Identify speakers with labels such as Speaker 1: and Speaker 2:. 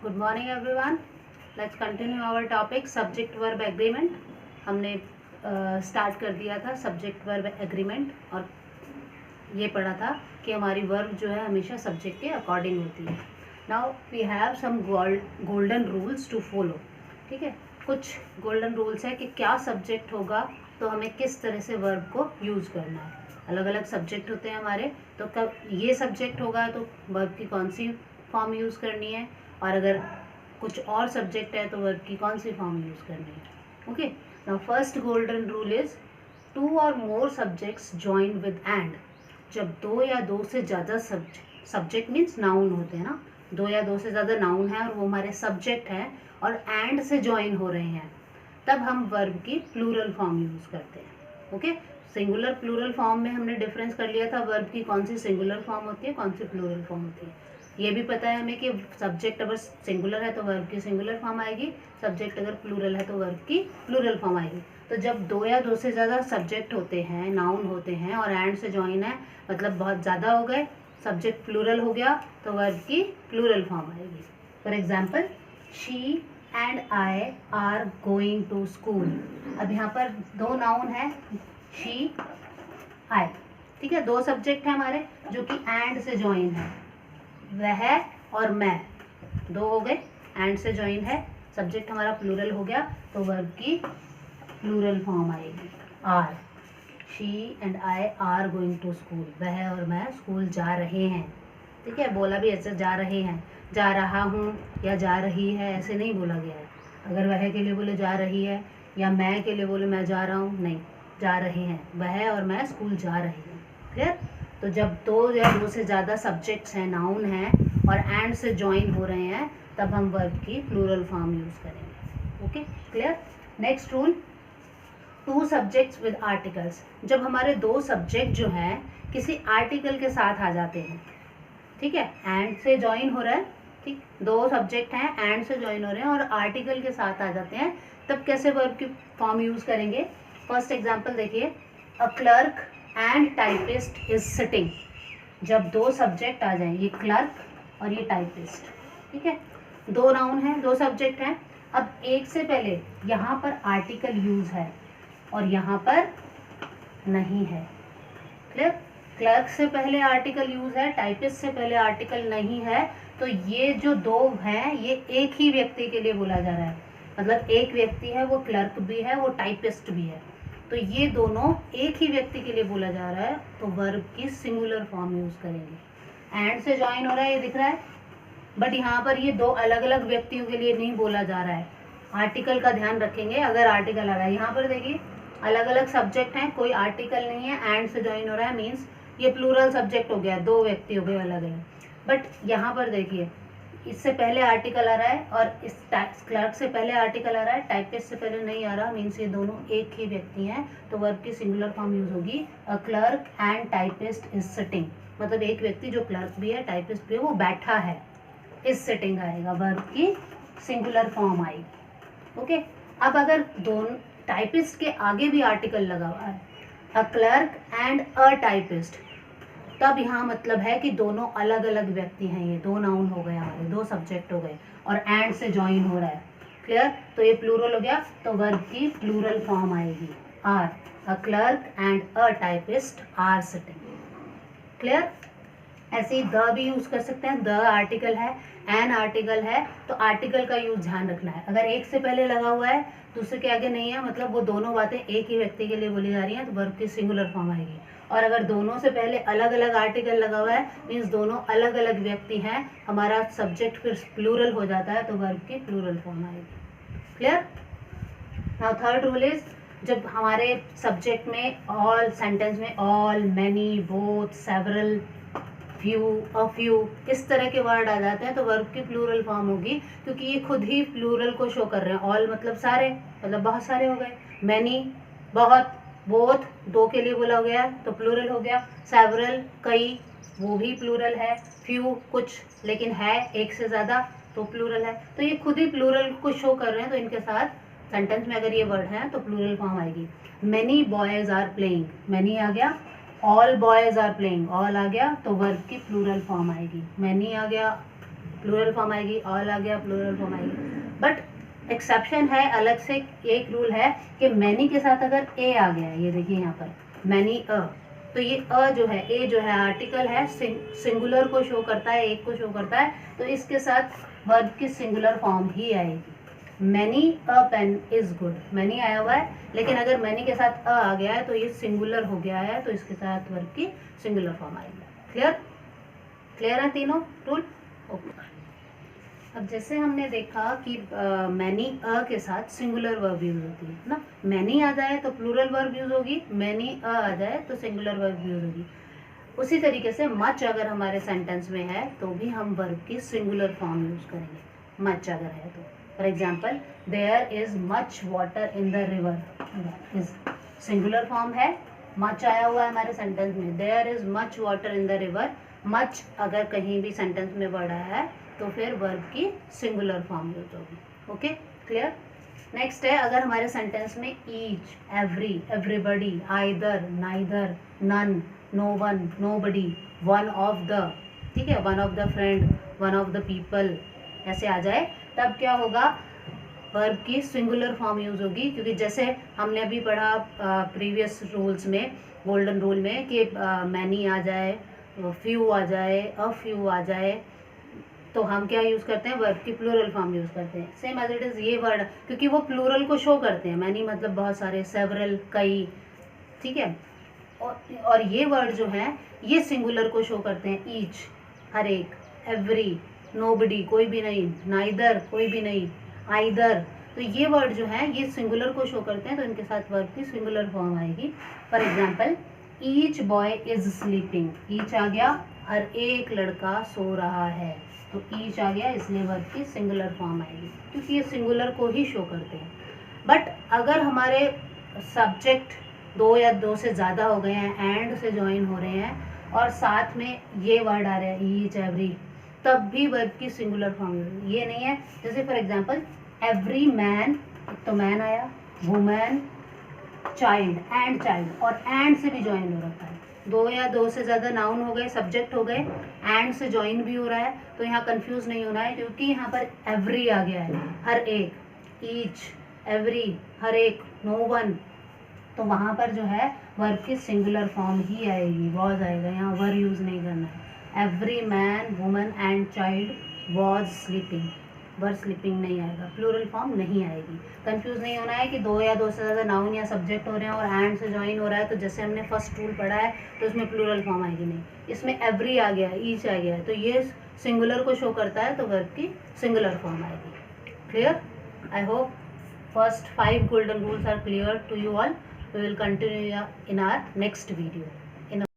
Speaker 1: Good morning everyone. Let's continue our topic subject verb agreement. हमने start कर दिया था सब्जेक्ट वर्ब एग्रीमेंट और ये पढ़ा था कि हमारी वर्ब जो है हमेशा सब्जेक्ट के अकॉर्डिंग होती है। Now we have some golden rules to follow. ठीक है, कुछ गोल्डन रूल्स है कि क्या सब्जेक्ट होगा तो हमें किस तरह से वर्ब को यूज़ करना है। अलग अलग सब्जेक्ट होते हैं हमारे, तो कब ये सब्जेक्ट होगा तो वर्ब की कौन सी फॉर्म यूज़ करनी है, और अगर कुछ और सब्जेक्ट है तो वर्ब की कौन सी फॉर्म यूज़ करनी है। Okay, now first golden rule is two or more subjects join with and. जब दो या दो से ज़्यादा सब्जेक्ट मीन्स नाउन होते हैं ना, दो या दो से ज़्यादा नाउन है और वो हमारे सब्जेक्ट हैं और एंड से जॉइन हो रहे हैं, तब हम वर्ब की प्लूरल फॉर्म यूज़ करते हैं। ओके, सिंगुलर प्लूरल फॉर्म में हमने डिफरेंस कर लिया था वर्ब की कौन सी सिंगुलर फॉर्म होती है, कौन सी प्लूरल फॉर्म होती है। ये भी पता है हमें कि सब्जेक्ट अगर सिंगुलर है तो वर्ब की सिंगुलर फॉर्म आएगी, सब्जेक्ट अगर प्लूरल है तो वर्ब की प्लूरल फॉर्म आएगी। तो जब दो या दो से ज़्यादा सब्जेक्ट होते हैं, नाउन होते हैं और एंड से जॉइन है, मतलब बहुत ज़्यादा हो गए, सब्जेक्ट प्लूरल हो गया, तो वर्ब की प्लूरल फॉर्म आएगी। For example, she and I are going to school. अब यहाँ पर दो नाउन है, शी आई, ठीक है, दो सब्जेक्ट है हमारे जो कि एंड से जॉइन है, वह और मैं, दो हो गए, एंड से जॉइन है, सब्जेक्ट हमारा प्लूरल हो गया, तो वर्ब की प्लूरल फॉर्म आएगी are. She and I are going to school, वह और मैं स्कूल जा रहे हैं। ठीक है, बोला भी ऐसे जा रहे हैं, जा रहा हूँ या जा रही है ऐसे नहीं बोला गया है। अगर वह के लिए बोले जा रही है या मैं के लिए बोले मैं जा रहा हूँ, नहीं, जा रहे हैं, वह और मैं स्कूल जा रहे हैं। क्लियर? तो जब दो या दो से ज़्यादा सब्जेक्ट्स हैं, नाउन हैं और एंड से जॉइन हो रहे हैं, तब हम वर्ब की प्लूरल फॉर्म यूज़ करेंगे। Okay, clear? Next rule, two subjects with articles. जब हमारे दो सब्जेक्ट जो हैं किसी आर्टिकल के साथ आ जाते हैं, ठीक है, एंड से जॉइन हो रहा है, ठीक, दो सब्जेक्ट हैं एंड से जॉइन हो रहे हैं और आर्टिकल के साथ आ जाते हैं, तब कैसे वर्ब की फॉर्म यूज़ करेंगे। फर्स्ट एग्जांपल देखिए, अ clerk and typist is sitting. जब दो सब्जेक्ट आ जाएं, ये क्लर्क और ये टाइपिस्ट, ठीक है, दो नाउन हैं, दो सब्जेक्ट हैं। अब एक से पहले यहाँ पर आर्टिकल यूज़ है और यहाँ पर नहीं है। क्लियर? क्लर्क से पहले आर्टिकल यूज है, टाइपिस्ट से पहले आर्टिकल नहीं है, तो ये जो दो हैं ये एक ही व्यक्ति के लिए बोला जा रहा है। मतलब एक व्यक्ति है, वो क्लर्क भी है, वो टाइपिस्ट भी है, तो ये दोनों एक ही व्यक्ति के लिए बोला जा रहा है, तो वर्ब की सिंगुलर फॉर्म यूज करेंगे। एंड से ज्वाइन हो रहा है, ये दिख रहा है, बट यहाँ पर ये दो अलग अलग व्यक्तियों के लिए नहीं बोला जा रहा है। आर्टिकल का ध्यान रखेंगे, अगर आर्टिकल आ रहा है, यहाँ पर देखिए अलग अलग सब्जेक्ट हैं, कोई आर्टिकल नहीं है, एंड से ज्वाइन हो रहा है, मीन्स ये प्लूरल सब्जेक्ट हो गया, दो व्यक्ति हो गए अलग अलग। बट यहाँ पर देखिए इससे पहले आर्टिकल आ रहा है और इस क्लर्क से पहले आर्टिकल आ रहा है, टाइपिस्ट से पहले नहीं आ रहा, मीन्स ये दोनों एक ही व्यक्ति हैं, तो वर्ब की सिंगुलर फॉर्म यूज होगी, अ clerk and typist is sitting. मतलब एक व्यक्ति जो क्लर्क भी है, टाइपिस्ट भी है, वो बैठा है, इज सिटिंग आएगा, वर्ब की सिंगुलर फॉर्म आएगी। ओके, अब अगर दोनों टाइपिस्ट के आगे भी आर्टिकल लगा हुआ है, अ क्लर्क एंड अ टाइपिस्ट, तब यहाँ मतलब है कि दोनों अलग अलग व्यक्ति हैं, ये दो नाउन हो गए हमारे, दो सब्जेक्ट हो गए और एंड से जॉइन हो रहा है। क्लियर? तो ये प्लूरल हो गया, तो वर्ब की प्लूरल फॉर्म आएगी are. A clerk and a typist are sitting. Clear? ऐसे ही द भी यूज कर सकते हैं, द आर्टिकल है, एन आर्टिकल है, तो आर्टिकल का यूज ध्यान रखना है। अगर एक से पहले लगा हुआ है, दूसरे के आगे नहीं है, मतलब वो दोनों बातें एक ही व्यक्ति के लिए बोली जा रही हैं, तो वर्ब की सिंगुलर फॉर्म आएगी। और अगर दोनों से पहले अलग अलग आर्टिकल लगा हुआ है, मीन्स दोनों अलग अलग व्यक्ति हैं, हमारा सब्जेक्ट फिर प्लूरल हो जाता है, तो वर्ब की प्लूरल फॉर्म आएगी। Clear? Now third rule is, जब हमारे सब्जेक्ट में ऑल, सेंटेंस में all, many, both, several, few, a few, इस तरह के वर्ड आ जाते हैं, तो वर्ब की प्लूरल फॉर्म होगी, क्योंकि ये खुद ही प्लूरल को शो कर रहे हैं। ऑल मतलब सारे, मतलब बहुत सारे हो गए, मैनी बहुत, बोथ दो के लिए बोला गया तो प्लूरल हो गया, सेवरल कई, वो भी प्लूरल है, फ्यू कुछ लेकिन है एक से ज़्यादा, तो प्लूरल है। तो ये खुद ही प्लूरल को शो कर रहे हैं, तो इनके साथ सेंटेंस में अगर ये वर्ड है तो प्लूरल फॉर्म आएगी। Many boys are playing, many आ गया, all boys are playing, all आ गया, तो वर्ब की प्लूरल फॉर्म आएगी। मैनी आ गया, प्लूरल फॉर्म आएगी, ऑल आ गया प्लूरल फॉर्म आएगी। बट एक्सेप्शन है, अलग से एक रूल है कि मैनी के साथ अगर ए आ गया है, ये देखिए यहाँ पर मैनी अ, तो ये अ जो है, ए जो है आर्टिकल है, सिंगुलर को शो करता है, एक को शो करता है, तो इसके साथ वर्ब की सिंगुलर फॉर्म ही आएगी। Many a pen is good, many आया हुआ है, लेकिन अगर मैनी के साथ अ आ गया है तो ये सिंगुलर हो गया है, तो इसके साथ वर्ब की सिंगुलर फॉर्म आएगी। क्लियर? क्लियर है तीनों रूल? ओके। अब जैसे हमने देखा कि मैनी अ के साथ सिंगुलर वर्ब यूज होती है ना, मैनी आ जाए तो प्लूरल वर्ब यूज होगी, मैनी अ आ जाए तो सिंगुलर वर्ब यूज होगी। उसी तरीके से मच अगर हमारे सेंटेंस में है तो भी हम वर्ब की सिंगुलर फॉर्म यूज करेंगे, मच अगर है तो। For example, there is much water in the river, is singular form है, मच आया हुआ है हमारे सेंटेंस में, there is much water in the river. Much अगर कहीं भी सेंटेंस में वर्ड आया है तो फिर वर्ब की सिंगुलर फॉर्म यूज होगी। Okay, clear? नेक्स्ट है, अगर हमारे सेंटेंस में each, every, everybody, either, neither, none, no one, nobody, one of the, ठीक है, one of the friend, one of the people ऐसे आ जाए, तब क्या होगा, वर्ब की सिंगुलर फॉर्म यूज होगी। क्योंकि जैसे हमने अभी पढ़ा प्रीवियस रूल्स में, गोल्डन रूल में, कि मैनी आ जाए, फ्यू आ जाए, अ फ्यू आ जाए, तो हम क्या यूज़ करते हैं, वर्ब की प्लूरल फॉर्म यूज़ करते हैं। सेम एज इट इज़ ये वर्ड, क्योंकि वो प्लूरल को शो करते हैं, मैनी मतलब बहुत सारे, सेवरल कई, ठीक है, और ये वर्ड जो है ये सिंगुलर को शो करते हैं, ईच हर एक, एवरी नोबडी कोई भी नहीं, नाइदर कोई भी नहीं, आइदर, तो ये वर्ड जो है ये सिंगुलर को शो करते हैं, तो इनके साथ वर्ब की सिंगुलर फॉर्म आएगी। For example, each boy is sleeping, each आ गया, हर एक लड़का सो रहा है, तो ईच आ गया, इसलिए वर्ब की सिंगुलर फॉर्म आएगी, क्योंकि ये सिंगुलर को ही शो करते हैं। बट अगर हमारे सब्जेक्ट दो या दो से ज़्यादा हो गए हैं, एंड से ज्वाइन हो रहे हैं, और साथ में ये वर्ड आ रहे हैं ईच, एवरी, तब भी वर्ब की सिंगुलर फॉर्म, ये नहीं है। जैसे फॉर एग्जांपल, एवरी मैन, तो मैन आया, वुमेन, चाइल्ड, एंड चाइल्ड, और एंड से भी ज्वाइन हो रखा है, दो या दो से ज़्यादा नाउन हो गए, सब्जेक्ट हो गए, एंड से ज्वाइन भी हो रहा है, तो यहाँ कंफ्यूज नहीं होना है, क्योंकि यहाँ पर एवरी आ गया है, हर एक, ईच, एवरी, हर एक, नो वन, तो वहाँ पर जो है वर्ब की सिंगुलर फॉर्म ही आएगी, वॉज आएगा, यहाँ वर यूज़ नहीं करना है। Every man, woman and child was sleeping, were sleeping नहीं आएगा, प्लूरल फॉर्म नहीं आएगी। कंफ्यूज नहीं होना है कि दो या दो से ज़्यादा नाउन या सब्जेक्ट हो रहे हैं और एंड से ज्वाइन हो रहा है, तो जैसे हमने फर्स्ट रूल पढ़ा है तो उसमें प्लूरल फॉर्म आएगी नहीं, इसमें एवरी आ गया, ईच आ गया है, तो ये सिंगुलर को शो करता है, तो वर्ब की सिंगुलर फॉर्म आएगी। Clear? I hope first 5 golden rules are clear to you all. We will continue in our next video.